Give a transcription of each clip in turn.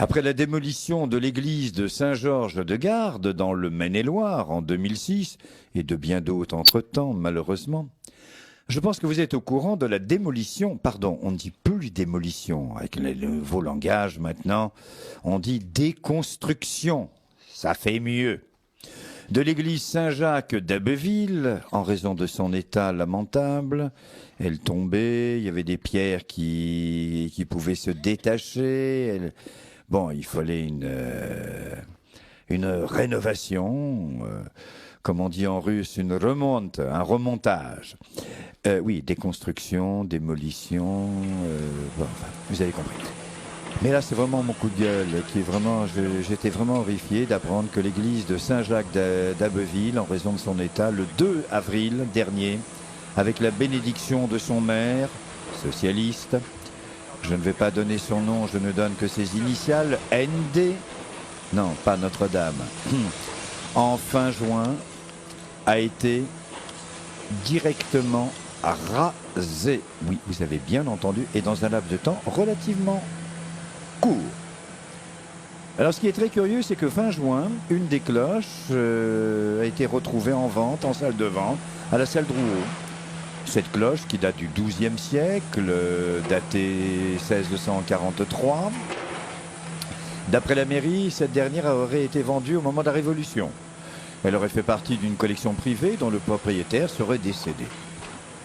Après la démolition de l'église de Saint-Georges-de-Garde dans le Maine-et-Loire en 2006 et de bien d'autres entre-temps, malheureusement, je pense que vous êtes au courant de la démolition, pardon, on ne dit plus démolition, avec le nouveau langage maintenant, on dit déconstruction, ça fait mieux. De l'église Saint-Jacques d'Abbeville, en raison de son état lamentable, elle tombait, il y avait des pierres qui pouvaient se détacher, bon, il fallait une rénovation, comme on dit en russe, une remonte, un remontage. Oui, déconstruction, démolition, bon, enfin, vous avez compris. Mais là, c'est vraiment mon coup de gueule, qui est vraiment, j'étais vraiment horrifié d'apprendre que l'église de Saint-Jacques d'Abbeville, en raison de son état, le 2 avril dernier, avec la bénédiction de son maire, socialiste, je ne vais pas donner son nom, je ne donne que ses initiales, ND, non, pas Notre-Dame, en fin juin, a été directement rasé. Oui, vous avez bien entendu, et dans un laps de temps relativement court. Alors, ce qui est très curieux, c'est que fin juin, une des cloches a été retrouvée en vente, en salle de vente, à la salle Drouot. Cette cloche, qui date du XIIe siècle, datée 1643, d'après la mairie, cette dernière aurait été vendue au moment de la Révolution. Elle aurait fait partie d'une collection privée dont le propriétaire serait décédé.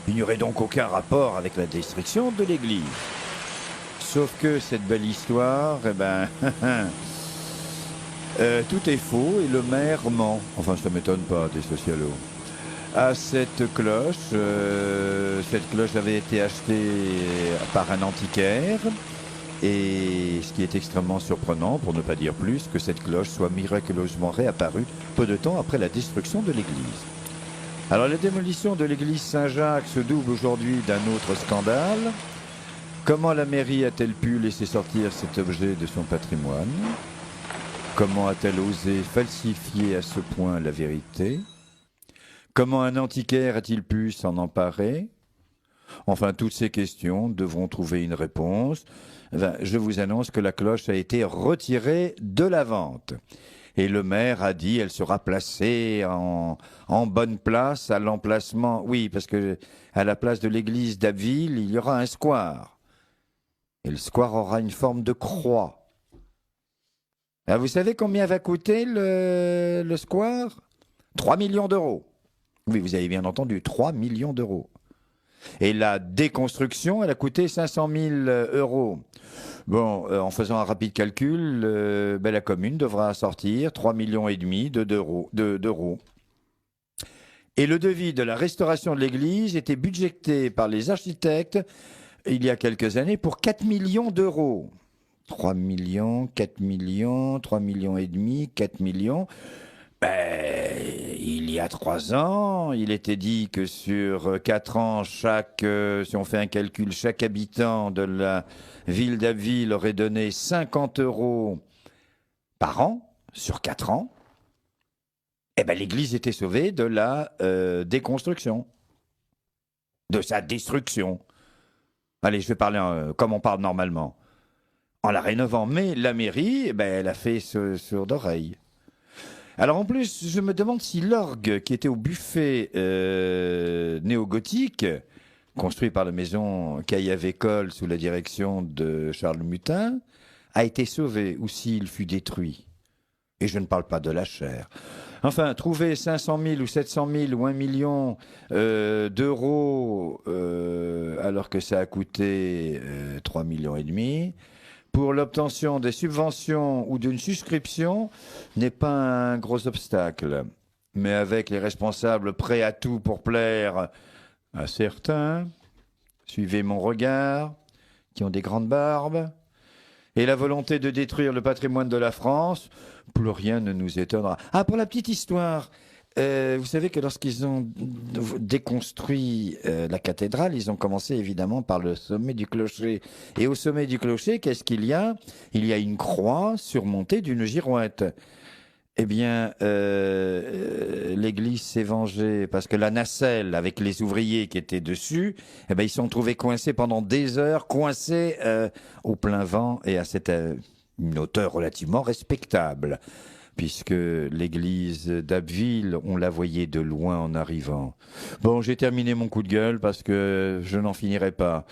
Il n'y aurait donc aucun rapport avec la destruction de l'église. Sauf que cette belle histoire, eh ben, tout est faux et le maire ment. Enfin, ça ne m'étonne pas des socialos. À cette cloche avait été achetée par un antiquaire. Et ce qui est extrêmement surprenant, pour ne pas dire plus, que cette cloche soit miraculeusement réapparue peu de temps après la destruction de l'église. Alors la démolition de l'église Saint-Jacques se double aujourd'hui d'un autre scandale. Comment la mairie a-t-elle pu laisser sortir cet objet de son patrimoine? Comment a-t-elle osé falsifier à ce point la vérité? Comment un antiquaire a-t-il pu s'en emparer? Enfin, toutes ces questions devront trouver une réponse. Je vous annonce que la cloche a été retirée de la vente. Et le maire a dit qu'elle sera placée en bonne place à l'emplacement. Oui, parce que à la place de l'église d'Abbeville, il y aura un square. Et le square aura une forme de croix. Alors, vous savez combien va coûter le square? 3 millions d'euros. Oui, vous avez bien entendu, 3 millions d'euros. Et la déconstruction, elle a coûté 500 000 euros. Bon, en faisant un rapide calcul, la commune devra sortir 3,5 millions d'euros. Et le devis de la restauration de l'église était budgété par les architectes il y a quelques années pour 4 millions d'euros. 3 millions, 4 millions, 3,5 millions, 4 millions. Il y a 3 ans, il était dit que sur 4 ans, si on fait un calcul, chaque habitant de la ville d'Abbeville aurait donné 50 euros par an, sur 4 ans. L'église était sauvée de la déconstruction, de sa destruction. Allez, je vais parler comme on parle normalement, en la rénovant. Mais la mairie, elle a fait sourde oreille. Alors en plus, je me demande si l'orgue qui était au buffet néo-gothique, construit par la maison Caillavecole sous la direction de Charles Mutin, a été sauvé ou s'il fut détruit. Et je ne parle pas de la chair. Enfin, trouver 500 000 ou 700 000 ou 1 million d'euros alors que ça a coûté 3,5 millions pour l'obtention des subventions ou d'une souscription n'est pas un gros obstacle. Mais avec les responsables prêts à tout pour plaire à certains, suivez mon regard, qui ont des grandes barbes, et la volonté de détruire le patrimoine de la France, plus rien ne nous étonnera. Ah, pour la petite histoire, vous savez que lorsqu'ils ont déconstruit la cathédrale, ils ont commencé évidemment par le sommet du clocher. Et au sommet du clocher, qu'est-ce qu'il y a? Il y a une croix surmontée d'une girouette. Eh bien, l'église s'est vengée parce que la nacelle, avec les ouvriers qui étaient dessus, ils se sont trouvés coincés pendant des heures, coincés au plein vent et à cette une hauteur relativement respectable, puisque l'église d'Abbeville, on la voyait de loin en arrivant. Bon, j'ai terminé mon coup de gueule parce que je n'en finirai pas.